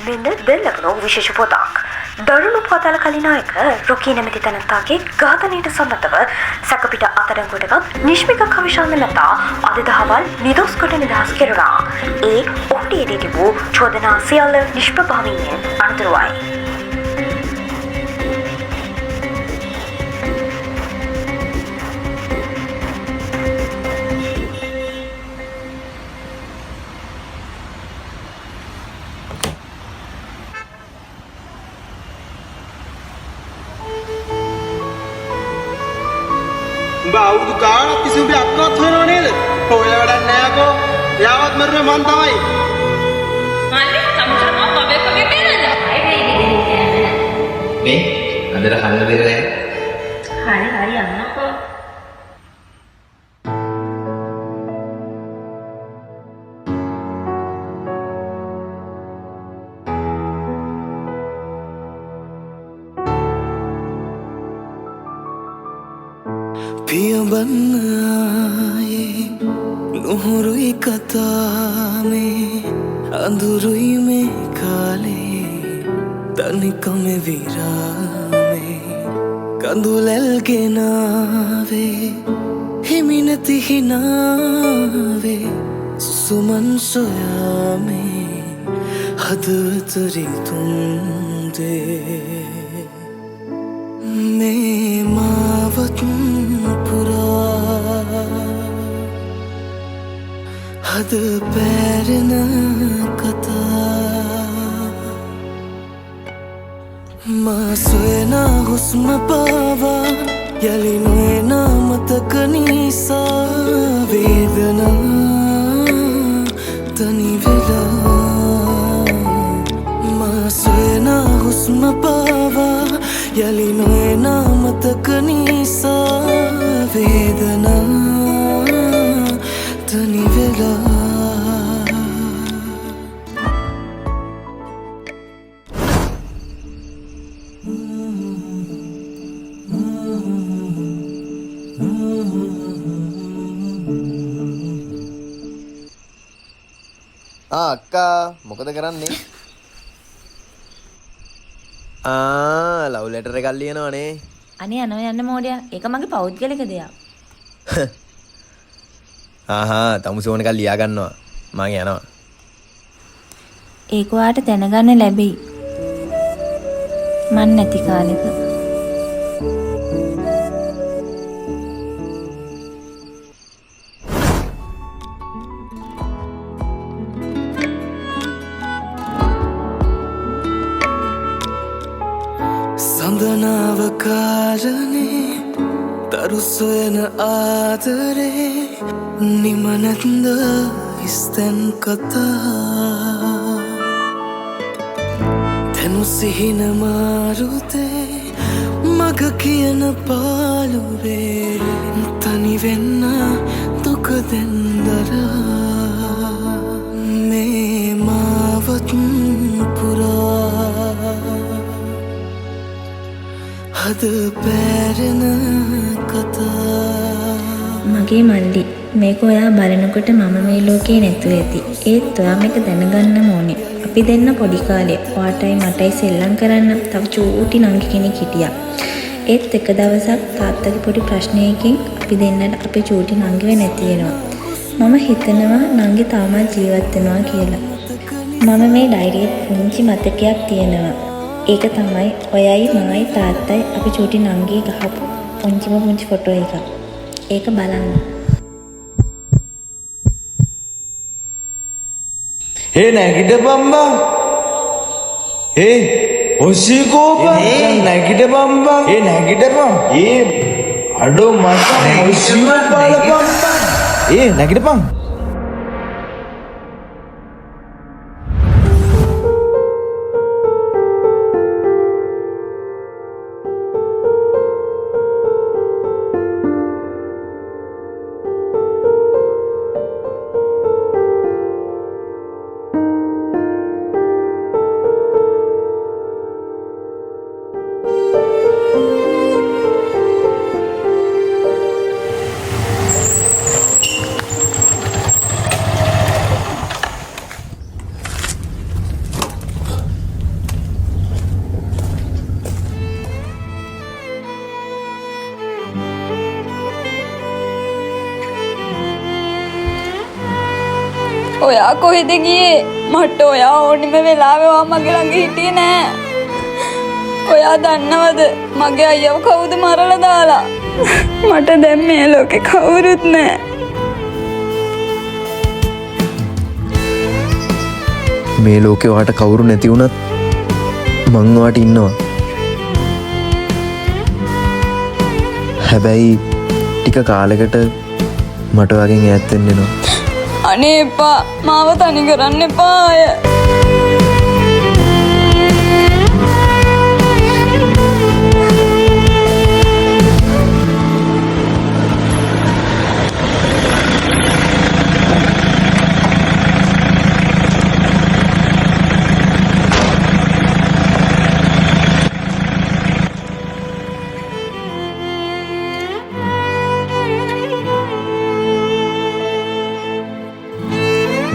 මෙන්න දෙල්ලකන විශේෂ පොතක්. දරුණු පොතල කලිනායක රොකී නැමැති තැනැත්තාගේ ඝාතනයට සම්බන්ධව සැකපිට අත්අඩංගුවටගත් නිශ්මික කවිශාන්ත ලතා අද දහවල් නිදොස් කොට නිදහස් කෙරුණා. ඒ ඔහුට යෙදී තිබූ චෝදනා සියල්ල නිෂ්ප්‍රභ වීමෙන් අනතුරුවයි. අවුරුදු ගානක් තිස්සේ උඹේ අක්කවත් හොයනව නේද? ඔය වැඩක් නෑ අකෝ. එයාවත් මරුනේ මං තමයි. මල්ලි සමුද්‍ර මම බබේ නේද? මේ අදට කන්න බෙරලා හරි යන්නකෝ. පියඹන්නායේ නුහුරුයි කතාමේ අඳුරුයි මේ කාලේ තනිකම විරාමේ කඳුලැල් ගෙනාවේ හිමි නැති හිනාවේ සුමන් සොයාමේ හදවත රිතුන්දේ මේ මාවත් හද පැරෙන කතා මා සොයන හුස්ම පාවා යලි නොයන මතක නිසා වේදනා තනි වෙලා මා සොයන හුස්ම පාවා යලි නොයන මතක නිසා වේදනා තනි වෙලා අක්කා මොකද කරන්නේ? ලව් ලෙටර් එකක් ලියනවනේ. අනේ යන්න මෝඩයා. ඒක මගේ පෞද්ගලික දෙයක්. තමුසි ඕන එකක් ලියා ගන්නවා. මං යනවා. ඒක ඔයාට දැනගන්න ලැබෙයි. මන් නැති කාලෙක. සඳනාව කාරණේ තරු සොයන ආදරේ නිමනැත්ද ඉස්තැන් කතා තැනු සිහින මාරුතේ මග කියන පාලුවේ තනිවෙන්න දුක දෙන්දරා මේ මාවත් පුරා හද පැරෙන කතා මගේ මල්ලි මේක ඔයා බලනකොට මම මේ ලෝකේ නැතුව ඇති. ඒත් ඔයා මේක දැනගන්න ඕනේ. අපි දෙන්න පොඩි කාලේ ඔයාටයි මටයි සෙල්ලම් කරන්න තව චූටි නංගි කෙනෙක් හිටියා. ඒත් එක දවසක් තාත්තගේ පොඩි ප්‍රශ්නයකින් අපි දෙන්නට අපේ චූටි නංගිව නැති වෙනවා. මම හිතනවා නංගි තාමත් ජීවත් වෙනවා කියලා. මම මේ ඩයරියේ පුංචි මතකයක් තියෙනවා. ඒක තමයි ඔයයි මමයි තාත්තයි අපි චූටි නංගි ගහපු පුංචි ෆොටෝ එක. ඒක බලන්න. නැගිටපන් බං. ඔසිකෝපන් නැගිටපන් බං. නැගිටපන්. අඩෝ මට ඔසිකෝපන්. නැගිටපන්. ඔයා කොහෙද ගියේ? මට ඔයා ඕනිම වෙලාවෙ මගේ ළඟ හිටියේ නෑ. ඔයා දන්නවද මගේ අයියව කවුද මරලා දාලා? මට දැන් මේ ලෝකේ කවුරුත් නෑ. මේ ලෝකේ වාට කවුරු නැති වුණත් මං වාට ඉන්නවා. හැබැයි ටික කාලෙකට මට වගෙන් ඈත් වෙන්න වෙනවා. අනේ එපා, මාව තනි කරන්න එපා අය.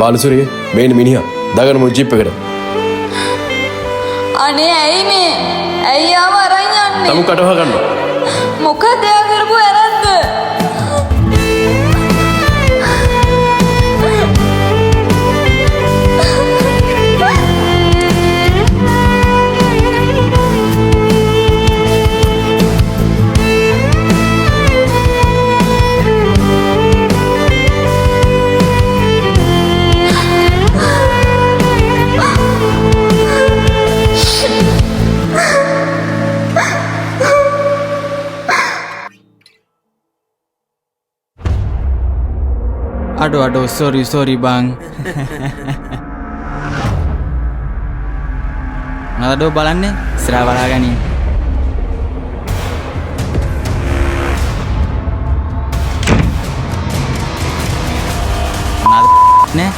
බාලසුරිය මේන මිනිහා දාගන්න මුළු ජීප් එකට. අනේ ඇයි මේ? ඇයි ආව අරන් යන්නේ? තමු කටව ගන්නවා. මොකද එයා කරපු වැරද්ද? Aduh, sorry bang. Aduh, balannya serah balagan nih. Nih,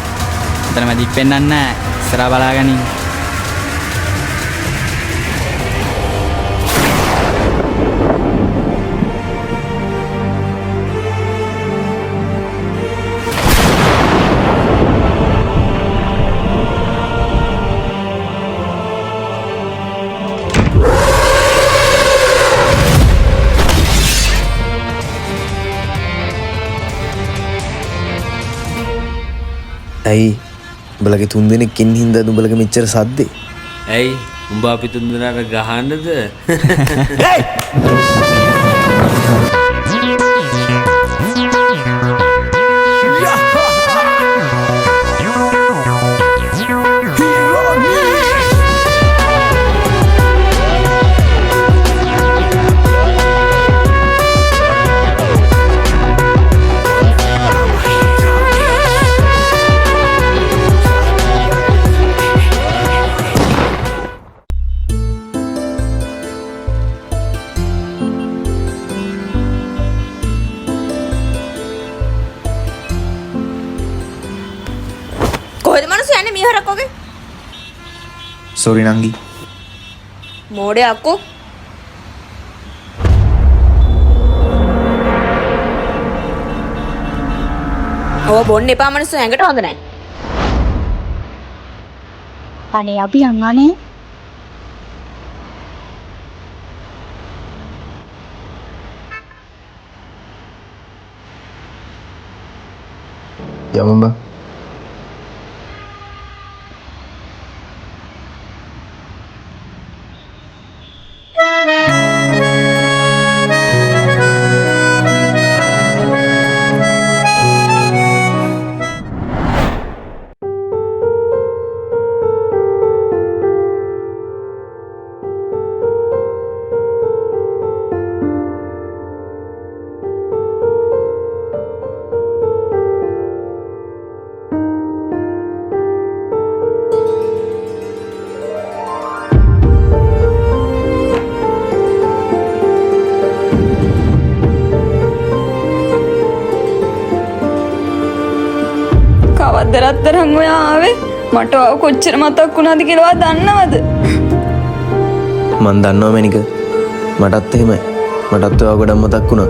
ntar mah dipenan nak serah balagan nih. ඇයි උඹලගේ තුන් දෙනෙක්කින් හින්දා උඹලගේ මෙච්චර සද්දේ? ඇයි උඹ අපි තුන් දෙනාට ගහන්නද? කොහෙද මනුස්සය යන්නේ මීහරක් වගේ? සෝරි නංගි. මෝඩේ අක්කෝ. ඔය බොන්න එපා මනුස්සය ඇඟට හොඳ නැහැ. අනේ අපි යන්නනේ. යමු බං. රත්තරන් ඔයා ආවේ මට ආව කොච්චර මතක් වුණාද කියලා දන්නවද? මන් දන්නවා මැනික. මටත් එහෙමයි. මටත් ඔයා ගොඩක් මතක් වුණා.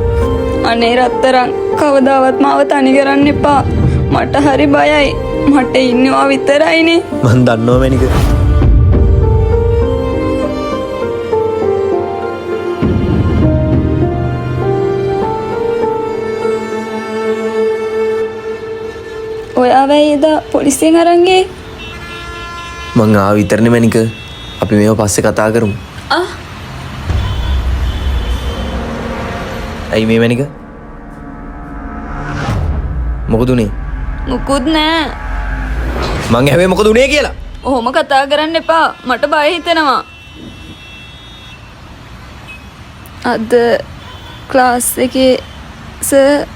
අනේ රත්තරන් කවදාවත් මාව තනි කරන්න එපා. මට හරි බයයි. මට ඉන්නවා විතරයිනේ. මන් දන්නවා මැනික. ඔයා ආවයිද පොලිසියෙන් අරන්ගේ? මං ආව විතරනේ මැනික. අපි මේව පස්සේ කතා කරමු. ඇයි මේ මැනික? මොකද උනේ? මුකුත් නෑ. මං ඇහුවේ මොකද උනේ කියලා. ඔහොම කතා කරන්න එපා. මට බය හිතෙනවා. අද ක්ලාස් එකේ සර්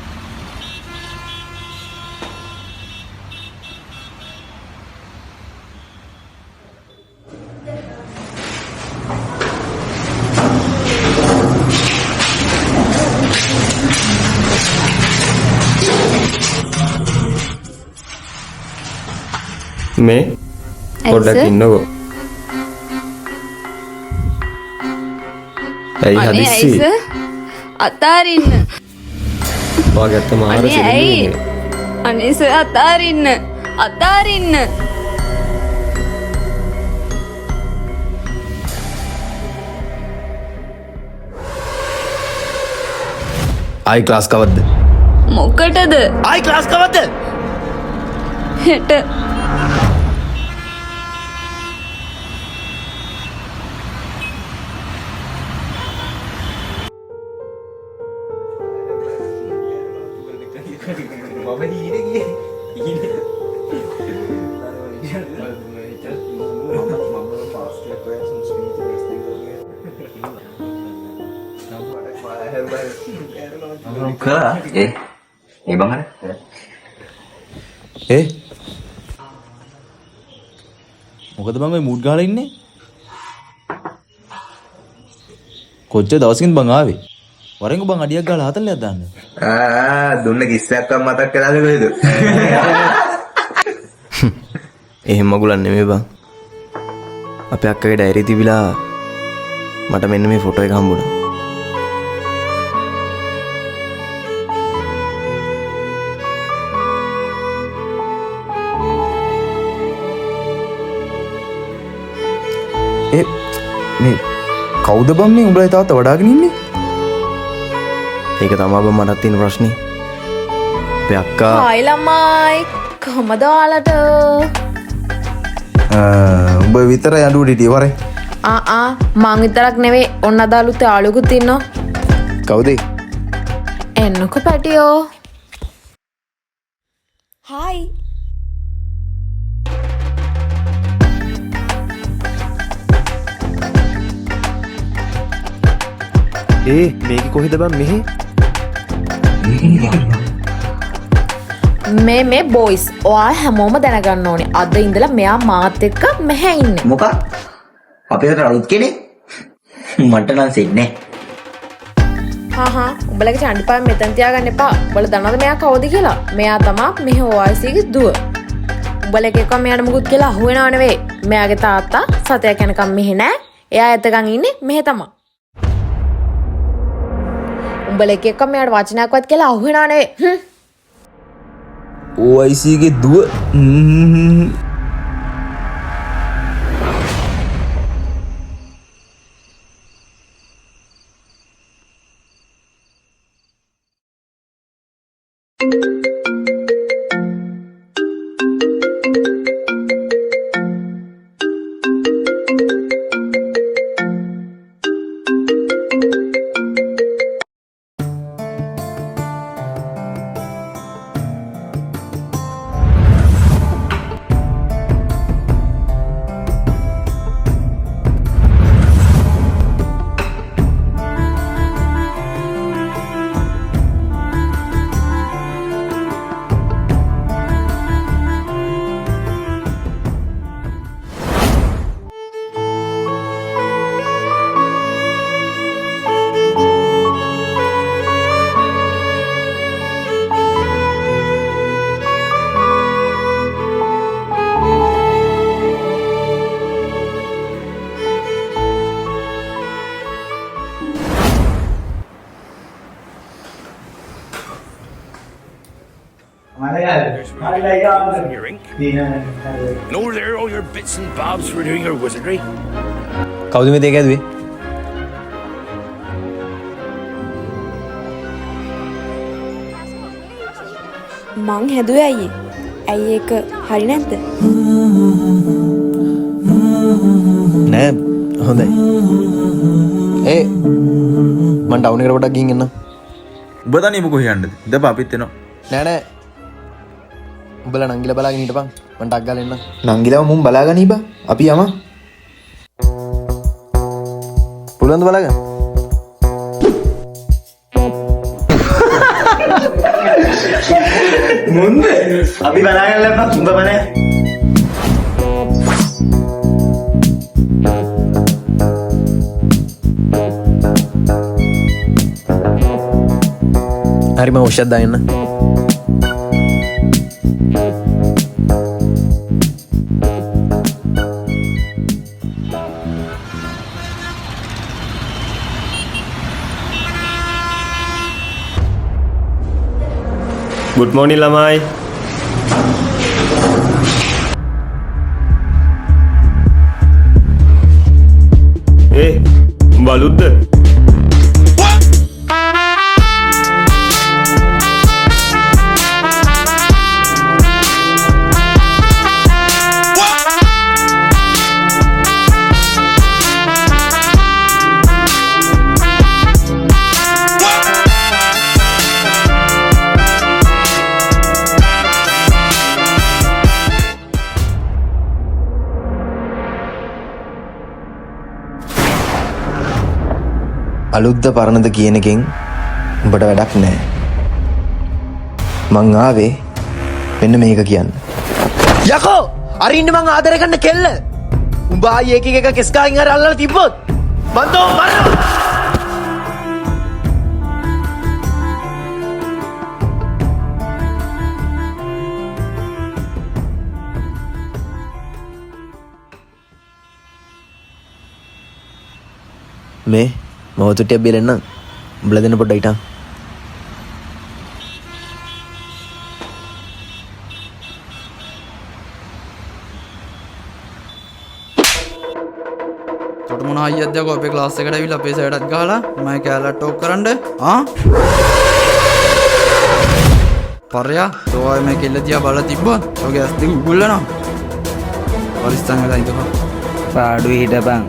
මේ පොඩ්ඩක් ඉන්නකෝ. ඇයි හදිස්සි? අතාරින්න. වාගේ අත්ත මාර අනේ සෙල්ලම් ඇයි? නේ. අනේ සර් අතාරින්න. අතාරින්න. ආයි ක්ලාස් කවද්ද? මොකටද? ආයි ක්ලාස් කවද්ද? හෙට. ඒ බං මොකද බං ඔය මූඩ් ගහලා ඉන්නේ? කොච්චර දවසකින්ද බං ආවේ? වරෙන්ග බං අඩියක් ගහලා 40ක් දාන්න. දුන්න කිස්සක්වත් මතක් කළාද කොහෙද? එහෙම මගුලන් නෙමෙයි බං. අපේ අක්කගේ ඩයරි තිබිලා මට මෙන්න මේ ෆොටෝ එක හම්බුණා. මේ කවුද බම් මේ උඹලා තාත්තා වඩාගෙන ඉන්නේ? ඒක තමයි බම් මටත් තියෙන ප්‍රශ්නේ. අපේ අක්කා හායි ළමයි කොහමද ඔයාලට? උඹ විතර යඬුවට හිටියේ වරේ. මං විතරක් නෙවෙයි ඔන්න අද අලුත් යාළුවෙකුත් ඉන්නවා. කවුද? එන්නකො පැටියෝ. හායි. මේක කොහෙද බං මෙහෙ? මේ බොයිස් ඔයා හැමෝම දැනගන්න ඕනේ අද ඉඳලා මෙයා මාත් එක්ක මෙහෙ ඉන්නේ. මොකක්? අපේ රට අලුත් කෙනෙක්? මට නම් සෙන්නේ හා උඹලගේ චණ්ඩිපාය මෙතන තියාගන්න එපා. උඹලා දන්නවද මෙයා කවුද කියලා? මෙයා තමයි මෙහෙ OIC ගේ දුව. උඹලගේ එක මෙයාට මුකුත් කියලා අහුවෙනව නෙවෙයි. මෙයාගේ තාත්තා සතයක් යනකම් මෙහෙ නෑ. එයා ඇත්තකන් ඉන්නේ මෙහෙ තමයි. උඹලගේ එක මෙයාට වචනයක්වත් කියලා අහුවෙනව නෙවෙයි. OIC ගේ දුව. No, there all your bits and bobs for doing your wizardry. කවුද මේ දෙක ඇදුවේ? මං හැදුවේ අයියේ. ඇයි ඒක හරි නැද්ද? නෑ හොඳයි. මං ටවුන් එකට පොඩක් ගිහින් එන්න. උඹ දන්නේ මොකෝ යන්නද? ඉඳපන් අපිත් එනවා. නෑ උඹලා නංගිලා බලාගෙන හිටපන්. මං ටක් ගාලා එන්න. නංගිලාව මුන් බලාගෙන ඉබා. අපි යමු. පුළුවන්ද බලාගන්න? මුන්ද අපි බලාගෙන ලැබ්බා උඹ බලන්න. හරි මම ඔෂ්‍යත් දාන්න. Good morning lamai. Baludda. අලුත්ද පරණද කියන එකෙන් උඹට වැඩක් නෑ. මං ආවේ මෙන්න මේක කියන්න. යකෝ! අරින්න මං ආදරය කරන කෙල්ල! උඹ ආයේ එක කෙස් ගාකින් හරි අල්ලලා තිබ්බොත් මං තෝ මරනවා! මේ මවතුටියක් බිලෙන්නම්. උඹලා දෙන්න පොඩ්ඩක් හිටන්. තොට මොන අයියක්ද යකෝ අපේ ක්ලාස් එකට ඇවිල්ලා අපේ සයිඩත් ගහලා මම කැලලා ටෝක් කරන්න පරයා තෝයි මේ කෙල්ල දිහා බලලා තිබ්බොත් ඔගේ ඇස් දෙක උගුල්ලනවා. පරිස්සම් වෙලා ඉඳපන්. පාඩුවේ හිටපන්.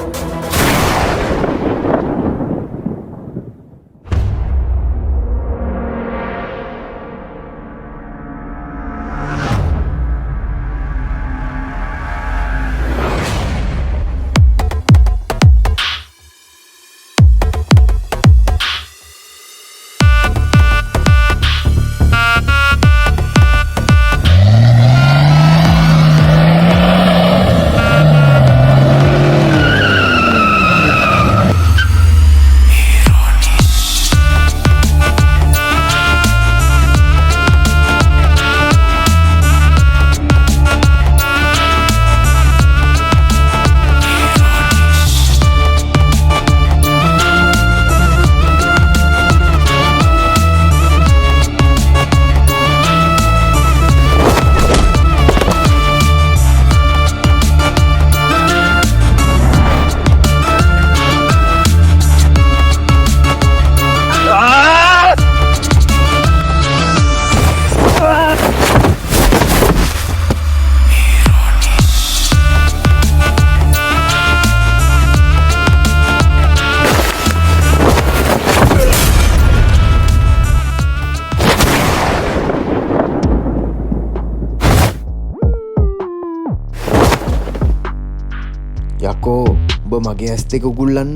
යකෝ උඹ මගේ ඇස් දෙක උගුල්ලන්න.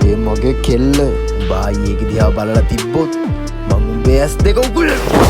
ඒ මගේ කෙල්ල උඹ ආයේ ඒක දිහා බලලා තිබ්බොත් මං උඹේ ඇස් දෙක උගුල්ලනවා.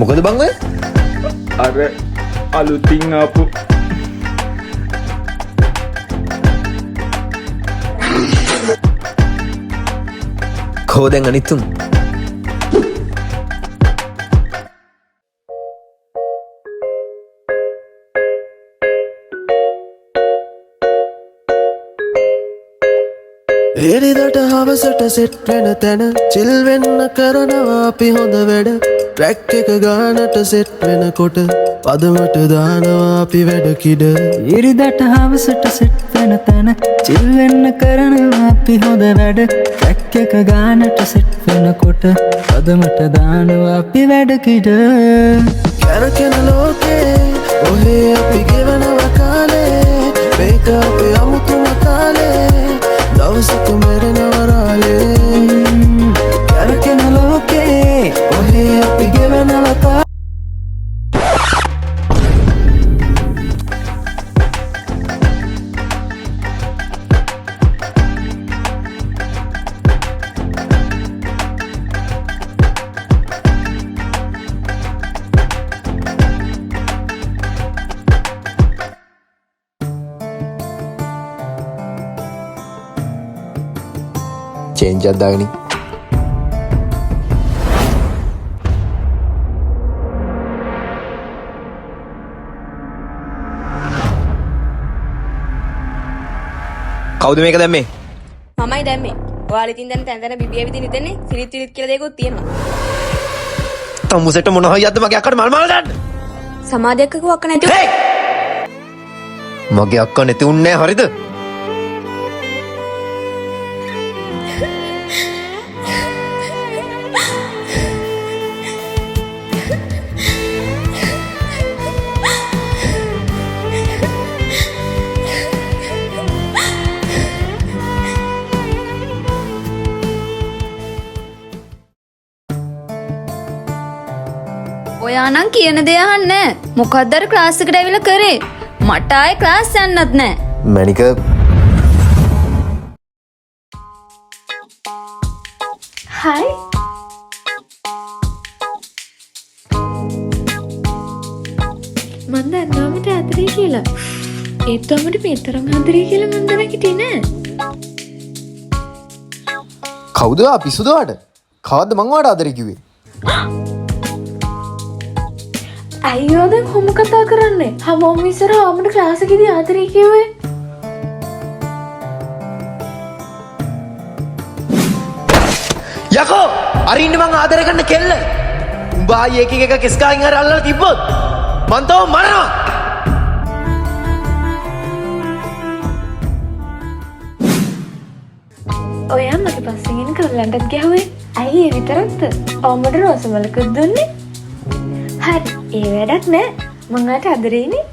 මොකද බං ඔය? අර අලුතින් ආපු කෝ දැන් අනිත්තුම් එරිදට හවසට සෙට් වෙන තැන චිල් වෙන්න කරනවා අපි හොඳ වැඩ ට්‍රැක් එක ගානට සෙට් වෙනකොට පදමට දානවා අපි වැඩ කිඩ ඉරිදට හවසට සෙට් වෙන තැන චිල් වෙන්න කරනවා අපි හොඳ වැඩ ට්‍රැක් එක ගානට සෙට් වෙනකොට පදමට දානවා අපි වැඩ කිඩ කැරකෙන ලෝකේ ඔහේ අපි ගෙවනවා කාලේ මේක අපේ අමුතුම කාලේ දවසක මැරෙනවරාලේ කැරකෙන ලෝකේ ඔහේ අපි ගෙවනවා කාලේ චේන්ජ් එකක් දාගනි කවුද මේක දැම්මේ මමයි දැම්මේ. ඔයාලා ඉතින් දැන් තැන් බිබි ඇවිදින් ඉතින්නේ සිරිත් විරිත් කියලා දෙයක්වත් තියෙනවා. තමුසෙට මොන හොයද්ද මගේ අක්කට මල් මාල දාන්න සමාධියක් අක්ක නැති. මගේ අක්ක නැති උන්නේ හරිද ඔයා නම් කියන දේ අහන්නේ. මොකක්ද අර ක්ලාස් එකට ඇවිල්ලා කරේ? මට ආයේ ක්ලාස් යන්නත් නැහැ. මැනික හයි. මන් දන්නවා මට ආදරේ කියලා. ඒත් අපිට මේ තරම් ආදරේ කියලා මන් දැන හිටියේ නෑ. කවුද පිසුදවාට කවද්ද මං වාට ආදරේ කිව්වේ අයියෝ දැන් කොහොම කතා කරන්නේ? හැමෝම ඉස්සර ආමඩ ක්ලාස් එකේදී ආදරේ කිව්වේ. යකෝ අරින්න මං ආදරේ කරන්න කෙල්ල උඹ ආයි එක කෙස්කායින් හරි අල්ලලා තිබ්බොත් මං තව මරනවා ඔයා මගේ පස්සෙන් ඉන්න කල්ලන්ටත් ගැහුවේ. ඇයි ඒ විතරක්ද? ආමඩ රසමලකුත් දුන්නේ. හරි ඒ වැඩක් නෑ. මං ආට ආදරේනේ.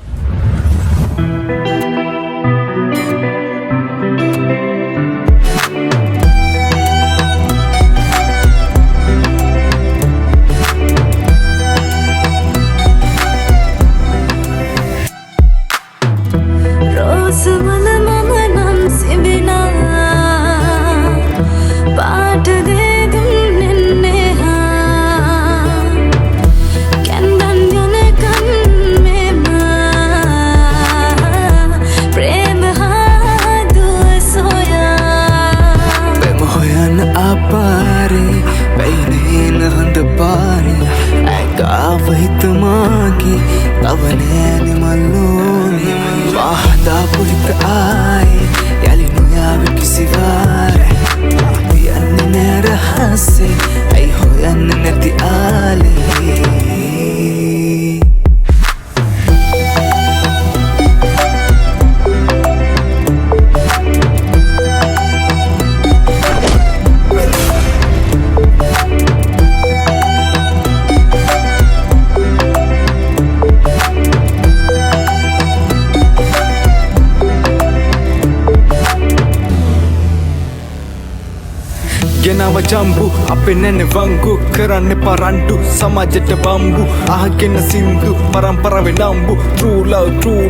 ජම්බු අපේ නැන වංගු කරන්න පරන්ඩු සමාජයට බම්බු අහගෙන සින්දු පරම්පරාවේ නම්බු true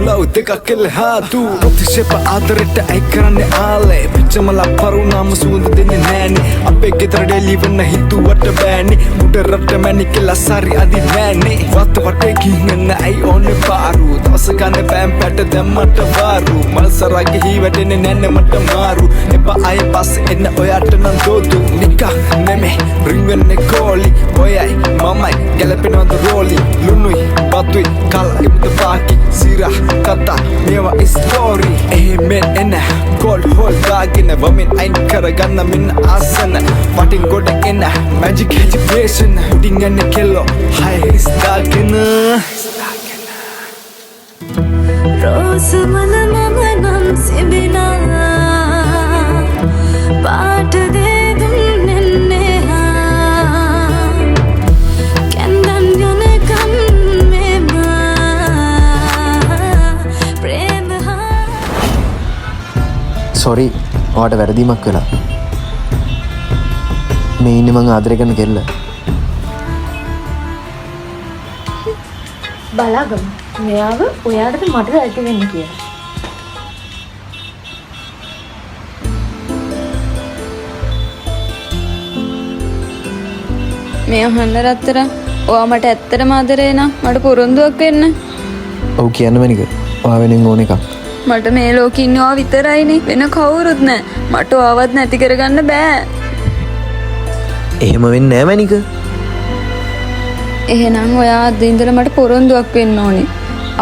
love දෙකක් කෙල හාතු ප්‍රතිශේප ආදරයට අයි කරන්නේ ආලේ පිච්චමල පරුණාම සුවඳ දෙන්නේ නෑනේ අපේ ගෙදර ඩෙලිවර් හිතුවට බෑනේ උඩ රට මැනි කියලා සරි අදි නෑනේ වත් වටේ කින්න අයි ඕනේ පාරු දවස ගන්න බෑම් පැට දැම්මට වාරු මල්සරාගේ හි වැටෙන්නේ නැන්නේ මට මාරු එපා අය පස්සේ එන්න ඔයාට නම් දෝදු නෙමෙ රිංවෙන්නේ කෝලි ඔයයි මමයි ගැලපෙනවද රෝලි ලුණුයි බතුයි කල්ගෙමද පාකි සිරා කතා මේවා ස්ටෝරි එහෙමෙන් එන කෝල් හෝල් දාගෙන වමින් අයින් කරගන්න මෙන්න ආසන වටින් ගොඩ එන මැජික් එජුකේෂන් උඩින් යන කෙල්ලෝ හයිස් දාගෙන රෝස මල මම නම් සිබිනා පාට දේ දුන්නෙන්නේ කැන්දන් යනකම් මෙම ප්‍රේම සොරි ඔයාට වැරදීමක් වෙලා මේ ඉන්නේ මං ආදරය කරන කෙල්ල බලාගමු මෙයාව ඔයාටද මටද ඇති වෙන්නේ කියලා. මේ අහන්න රත්තර ඔයා මට ඇත්තටම ආදරේ නම් මට පොරොන්දුවක් වෙන්න. ඔව් කියන්න මැනික ඔයා වෙනින් ඕන එකක් මට මේ ලෝකෙ ඉන්නේ ඔයා විතරයිනේ වෙන කවුරුත් නැහැ. මට ඔයාවත් නැති කරගන්න බෑ. එහෙම වෙන්නේ නෑ මැනික. එහෙනම් ඔයා අද ඉඳලා මට පොරොන්දුවක් වෙන්න ඕනේ.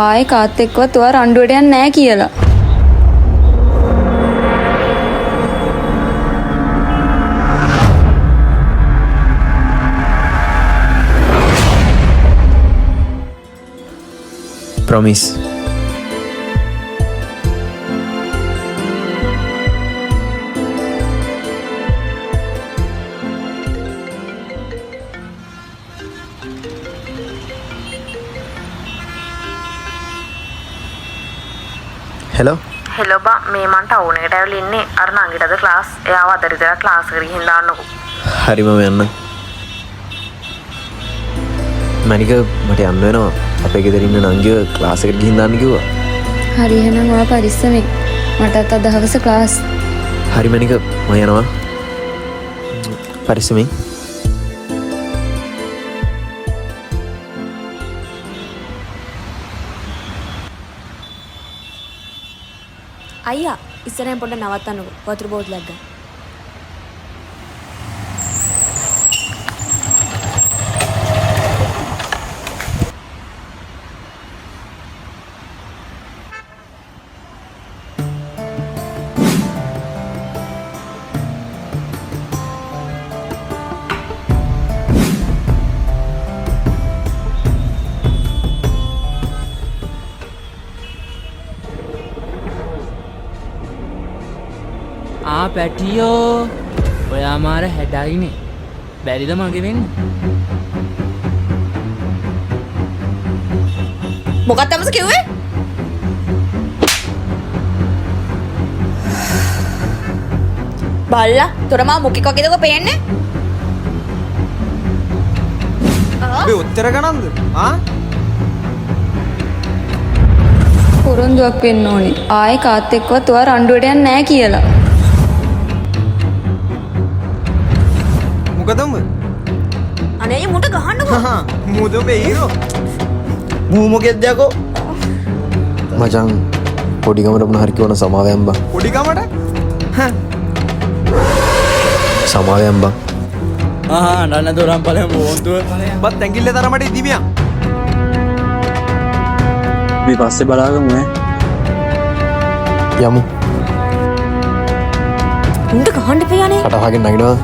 ආයේ කාත් එක්කවත් ඔයා රණ්ඩුවට යන්නේ නැහැ කියලා. ප්‍රොමිස්. හෙලෝ හෙලෝ බා මේ මං ටවුන් එකට ඇවිල්ලා ඉන්නේ අර නංගිටද ක්ලාස් එයාව අද ඉඳලා ක්ලාස් එකට ගිහින් දාන්නකෝ හරි මම යන්න මැනික මට යන්න වෙනවා අපේ ගෙදර ඉන්න නංගිව ක්ලාස් එකට ගිහින් දාන්න කිව්වා හරි එහෙනම් ඔයා පරිස්සමෙන් මටත් අද හවස ක්ලාස් හරි මැනික මම යනවා පරිස්සමෙන් අයියා ඉස්සරහෙන් පොඩ්ඩක් නවත්තන්නකෝ වතුර බෝතලයක් ගන්න. පැටියෝ ඔයා මාර හැඩයිනේ බැරිද මගේ වෙන්න මොකක්ද තමස කිව්වේ? බල්ලා තොරමා මොකෙක් වගේද ඔක පේන්නේ? මේ උත්තර ගණන්ද? පොරොන්දුවක් වෙන්න ඕනේ. ආයේ කාත් එක්කවත් ඔයා රණ්ඩුවට යන්නේ නැහැ කියලා. මොකදම? අනේ මුට ගහන්නකෝ. මුද මේ හීරෝ. මූ මොකෙද්ද යකෝ? මචං පොඩි ගමට මොන හරි කියවන සමාවයන් බං. පොඩි ගමට? සමාවයන් බං. නන්න දොරම් පලයම ඕන්තුව බත් ඇඟිල්ල තරමට ඉදිමියා. අපි පස්සේ බලාගමු යමු. මුට ගහන්න පියානේ. කටහගෙන නගිනවා.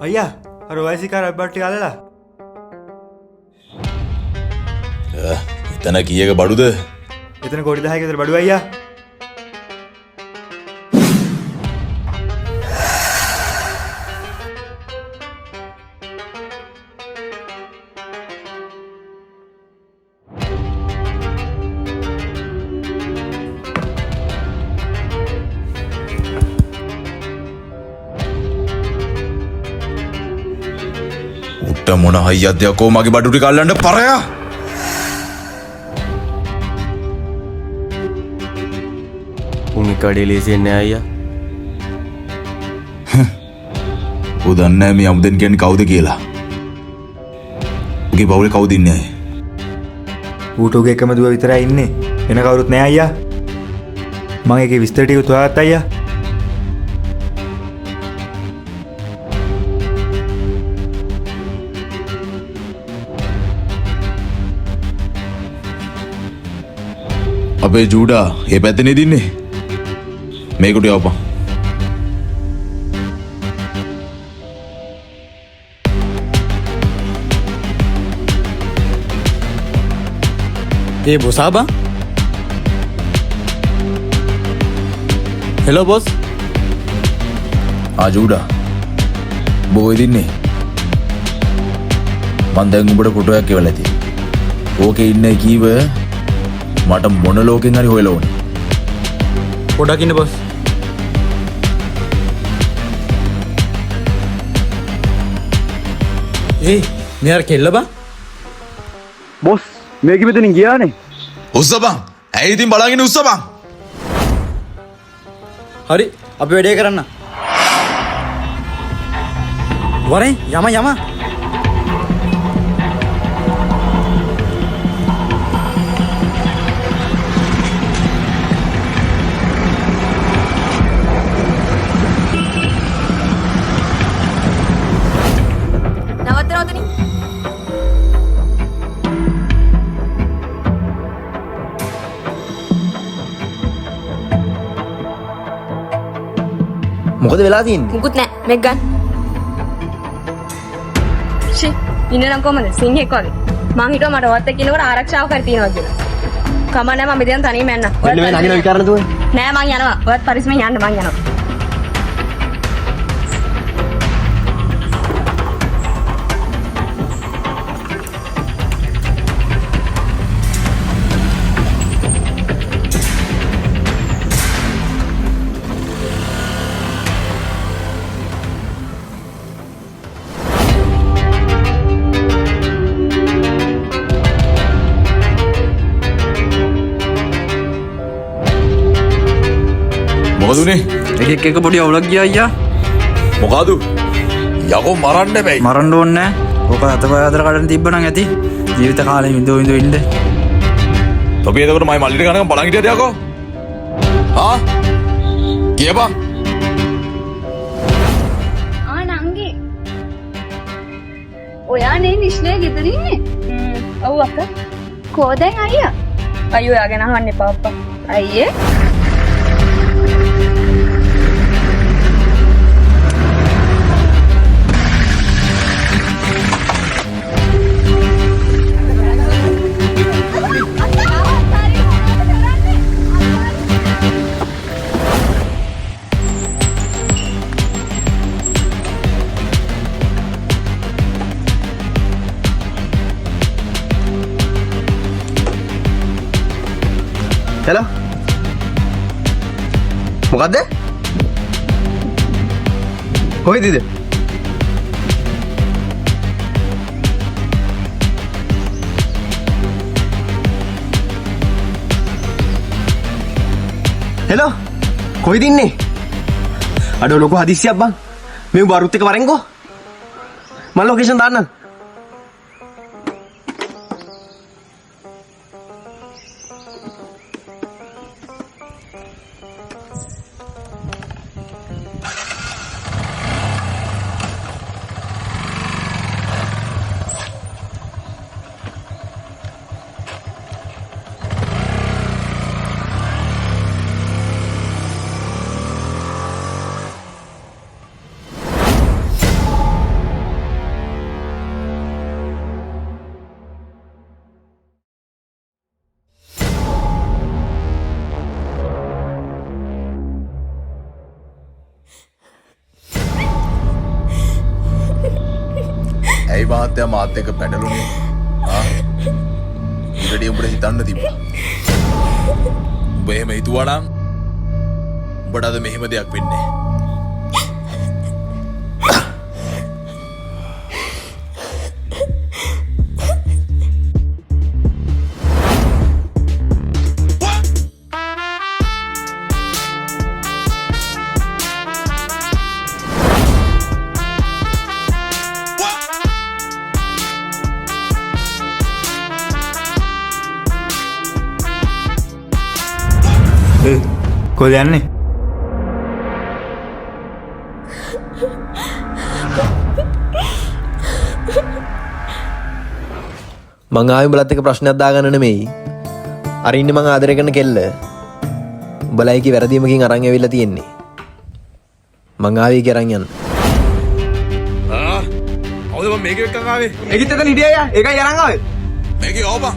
අයියා අර වයසිකාර අබ්බට්ටි අල්ලලා එතන කීයක බඩුද? එතන කොටි 10ක විතර බඩු අයියා. මොන හයියක්දයක්කෝ මගේ බඩුටි කල්ලන්න පරයා උන් කඩේ ලේසියෙන්නේ අයියා. උදන්න මේ අමුදෙන් කියන්නේ කවුද කියලා. උගේ පවුලේ කවුද ඉන්නේ අය? ඌට උගේ එකම දුව විතරයි ඉන්නේ. වෙන කවුරුත් නෑ අයියා. මම ඒකේ විස්තර ටික තෝරාගත්තා අයියා. අපේ ජූඩා ඒ පැත්තනේ දින්නේ. මේකට යවපන්. ඒ බොසා බං. Hello boss. ජූඩා බොයි දින්නේ. මන් දැන් උඹට ෆොටෝ එකක් එවලා තියෙනවා. ඕකේ ඉන්නේ කීව මට මොන ලෝකෙන් හරි හොයලා ඕනේ. පොඩක් ඉන්න බොස්. ඒ මෙයාර කෙල්ල බං. බොස් මේක මෙතනින් ගියානේ. උස්ස බං. ඇයි ඉතින් බලන් ඉන්නේ උස්ස බං. හරි අපි වැඩේ කරන්න. වරේ යම යම. මොකද වෙලා තියෙන්නේ? මුකුත් නෑ මෙක් ගන්න. ෂි ඉන්නනම් කොහමද සිංහෙක් වගේ. මං හිතුවා මට වත් එක්ක ඉන්නකොට ආරක්ෂාව කර තියනවා කියලා. කම නෑ මම මෙතන තනියම යන්න. මෙන්න මේ නගින විකාරණ දුවේ. නෑ මං යනවා. ඔයත් පරිස්සමෙන් යන්න මං යනවා. මොකදුනේ? එක පොඩි අවුලක් ගියා අයියා. මොකද? යකෝ මරන්න බෑ. මරන්න ඕනේ නෑ. ඕක අතපය අතර කඩන තිබ්බනම් ඇති. ජීවිත කාලෙ විඳෝ ඉන්න. තොපි එතකොට මයි මල්ලිට ගණන් බලන් හිටියද යකෝ? කියපන්. නංගි. ඔයානේ නිශ්නේ ගෙදර ඉන්නේ? ඔව් අක්කා. කොහෙද අයියා? අයියෝ යාගෙන අහන්න එපා අප්පා. අයියේ හෙලෝ මොකද්ද? කොහෙද? හෙලෝ කොහෙද ඉන්නේ? අඩෝ ලොකු හදිස්සියක් බං. මේ බරුත් එක වරෙන්කෝ. මම ලොකේෂන් දාන්නම්. ඇයි මහත්තයා මාත් එක්ක පැටළුනේ? ඊටදී උඹට හිතන්න තිබ්බා. උඹ එහෙම හිතුවා නම් උඹට අද මෙහෙම දෙයක් වෙන්නේ නැහැ. කොහෙද යන්නේ? මං ආවේ උඹලත් එක්ක ප්‍රශ්නයක් දාගන්න නෙමෙයි. අර ඉන්නේ මං ආදරය කරන කෙල්ල. උඹලා ඒකේ වැරදීමකින් අරන් ඇවිල්ලා තියෙන්නේ. මං ආවේ ඒක අරන් යන්න. කවුද මම මේක එක්ක ආවේ? ඒකිට එතන හිටියා අයියා. ඒකයි අරන් ආවේ. මේකේ ආවපන්.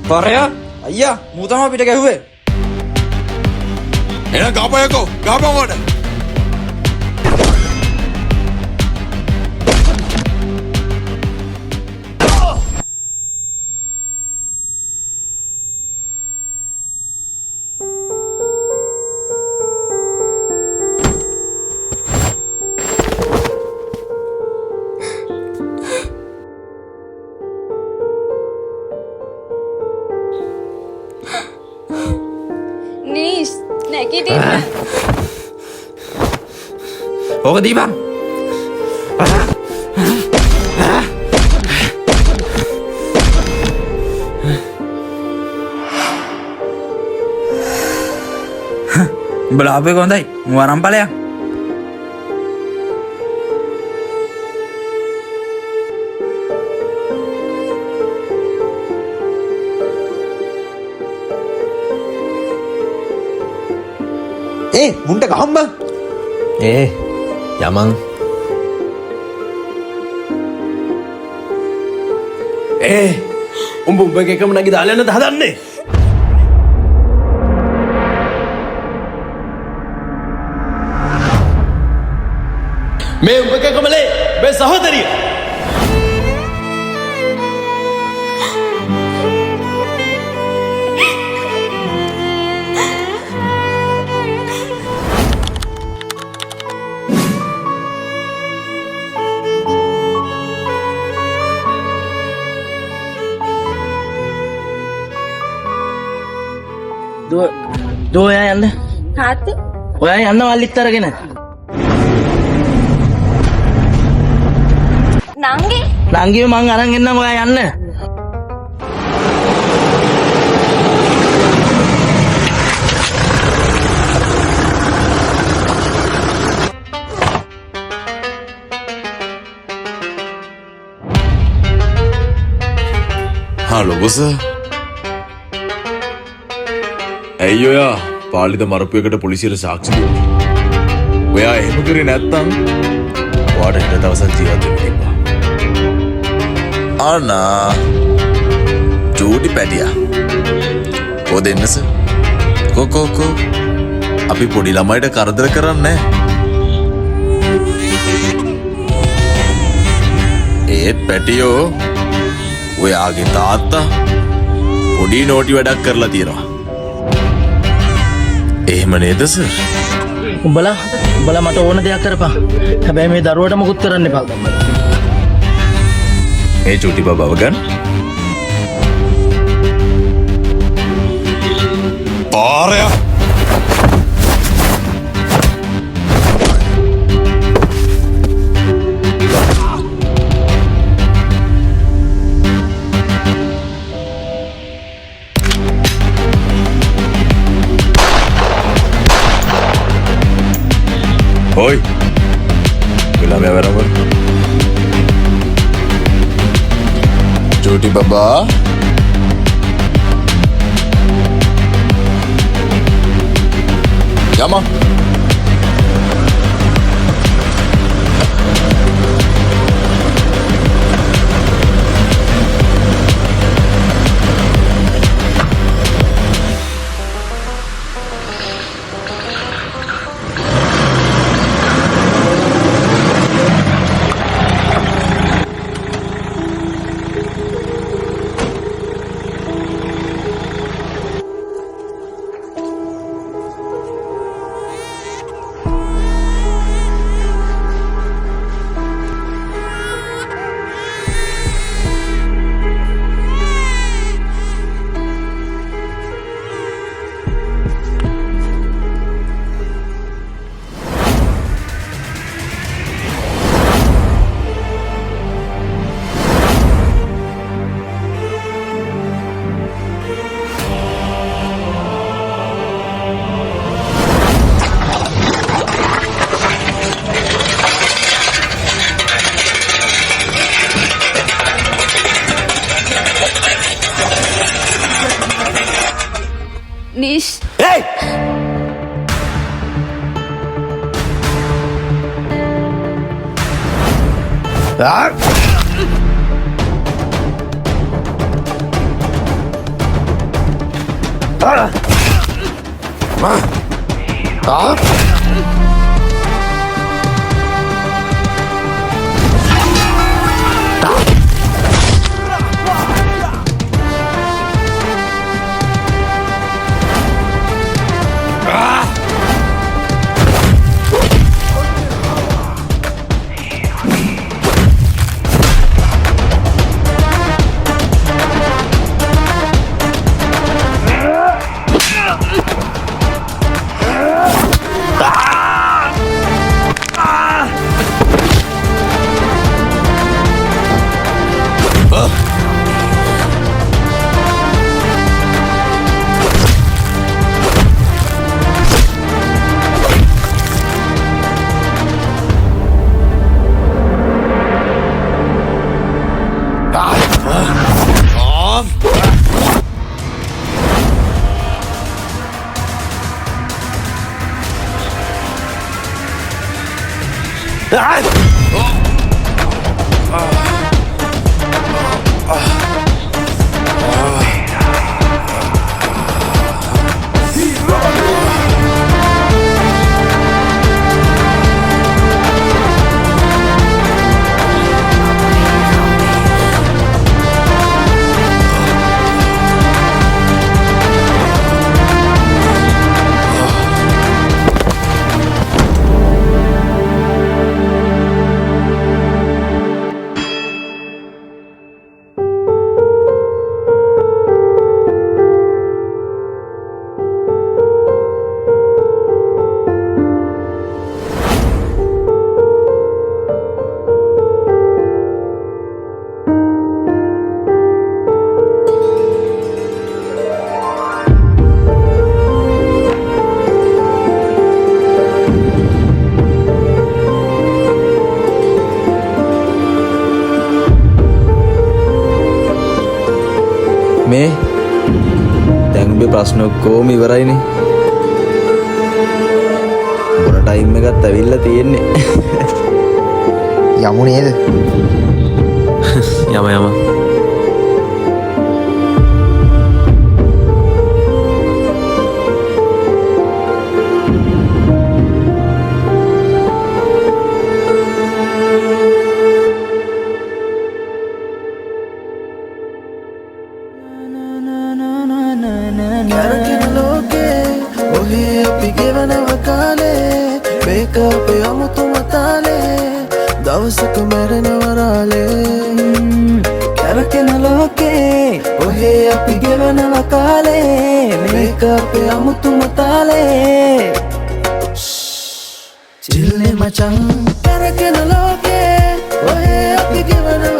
පරයා අයියා මූ තමයි පිට ගැහුවේ. එහෙනම් ගාපයකෝ ගාපන් ඕඩ. නිස් නැගිටින්න. ඕක දීපන්. උඹලා අපේ කොන්දයි මු අරන් ඵලයක්. මුන්ට ගහම්බ යමන් උඹ එකම නැගි දාලා යන්නද හදන්නේ? මේ උඹ එකමලේ මේ සහෝදරිය දෝයා යන්න. තාත්තා ඔයා යන්න මල්ලිත් අරගෙන. නංගි නංගිව මං අරන් එන්නම් ඔයා යන්න. හලෝ බොස. ඇයි ඔයා පාලිද මරපු එකට පොලිසියට සාක්ෂි දුන්නේ? ඔයා එහෙම කරේ නැත්තම් ඔයාට හෙට දවසක් ජීවත් වෙන්න තිබ්බා. අනා චූටි පැටියා. කො දෙන්නස? කො අපි පොඩි ළමයිට කරදර කරන්නේ නැහැ. ඒත් පැටියෝ ඔයාගේ තාත්තා පොඩි නෝටි වැඩක් කරලා තියෙනවා. එහෙම නේද සර්? උඹලා මට ඕන දෙයක් කරපන්. හැබැයි මේ දරුවට මොකුත් කරන්න එපා. මේ චූටි බබව ගන්න. පාරයා Oi, bilang ya berapa? Jodi baba. Yama. නිෂ් Hey! මේ දැන් උඹේ ප්‍රශ්න ඔක්කොම ඉවරයිනේ. බොන ටයිම් එකත් ඇවිල්ලා තියෙන්නේ. යමු නේද? යම. කැරකෙන ලෝකේ ඔහේ අපි ගෙවනව කාලේ මේක අපේ අමුතුම තාලේ දවසක මැරෙනවරාලේ කැරකෙන ලෝකේ ඔහේ අපි ගෙවනව කාලේ මේක අපේ අමුතුම තාලේ චිල්නේ මචං කැරකෙන ලෝකේ ඔහේ අපි ගෙවනව